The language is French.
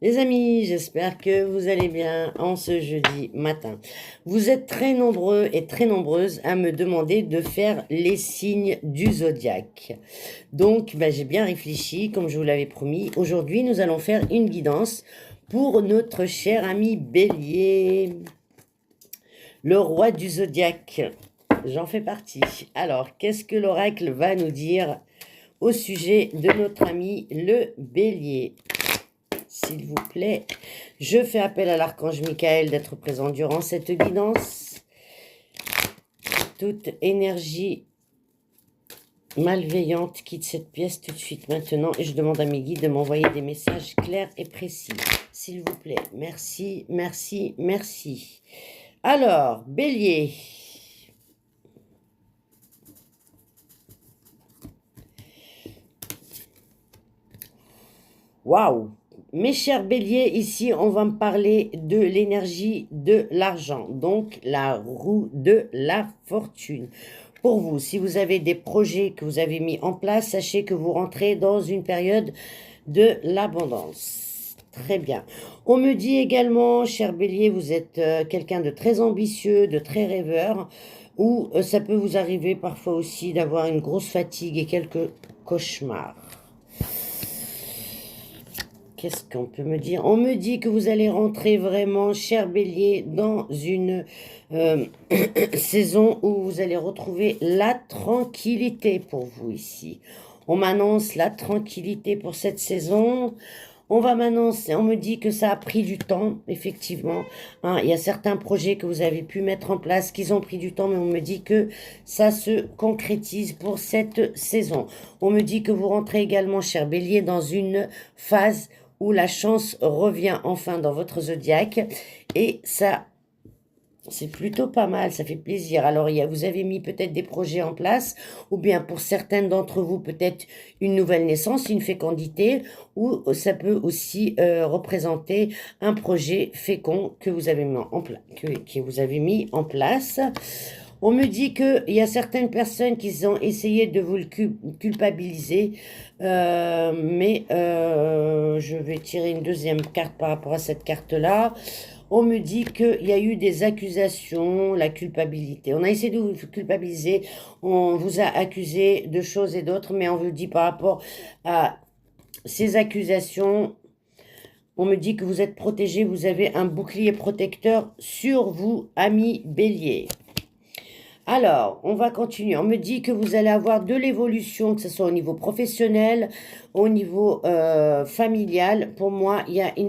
Les amis, j'espère que vous allez bien en ce jeudi matin. Vous êtes très nombreux et très nombreuses à me demander de faire les signes du zodiaque. Donc, j'ai bien réfléchi, comme je vous l'avais promis. Aujourd'hui, nous allons faire une guidance pour notre cher ami Bélier, le roi du zodiaque. J'en fais partie. Alors, qu'est-ce que l'oracle va nous dire au sujet de notre ami le Bélier? S'il vous plaît, je fais appel à l'archange Michael d'être présent durant cette guidance. Toute énergie malveillante quitte cette pièce tout de suite maintenant et je demande à mes guides de m'envoyer des messages clairs et précis. S'il vous plaît, merci, merci, merci. Alors, Bélier. Waouh! Mes chers béliers, ici, on va me parler de l'énergie de l'argent, donc la roue de la fortune. Pour vous, si vous avez des projets que vous avez mis en place, sachez que vous rentrez dans une période de l'abondance. Très bien. On me dit également, cher bélier, vous êtes quelqu'un de très ambitieux, de très rêveur, ou ça peut vous arriver parfois aussi d'avoir une grosse fatigue et quelques cauchemars. Qu'est-ce qu'on peut me dire? On me dit que vous allez rentrer vraiment, cher bélier, dans une saison où vous allez retrouver la tranquillité pour vous ici. On m'annonce la tranquillité pour cette saison. On me dit que ça a pris du temps, effectivement. Hein, il y a certains projets que vous avez pu mettre en place qui ont pris du temps, mais on me dit que ça se concrétise pour cette saison. On me dit que vous rentrez également, cher bélier, dans une phase où la chance revient enfin dans votre zodiaque et ça, c'est plutôt pas mal, ça fait plaisir. Alors, vous avez mis peut-être des projets en place, ou bien pour certaines d'entre vous, peut-être une nouvelle naissance, une fécondité, ou ça peut aussi représenter un projet fécond que vous avez mis que vous avez mis en place. On me dit qu'il y a certaines personnes qui ont essayé de vous le culpabiliser, mais je vais tirer une deuxième carte par rapport à cette carte-là. On me dit qu'il y a eu des accusations, la culpabilité. On a essayé de vous culpabiliser, on vous a accusé de choses et d'autres, mais on vous dit par rapport à ces accusations, on me dit que vous êtes protégé, vous avez un bouclier protecteur sur vous, ami Bélier. Alors, on va continuer. On me dit que vous allez avoir de l'évolution, que ce soit au niveau professionnel, au niveau familial. Pour moi, il y a une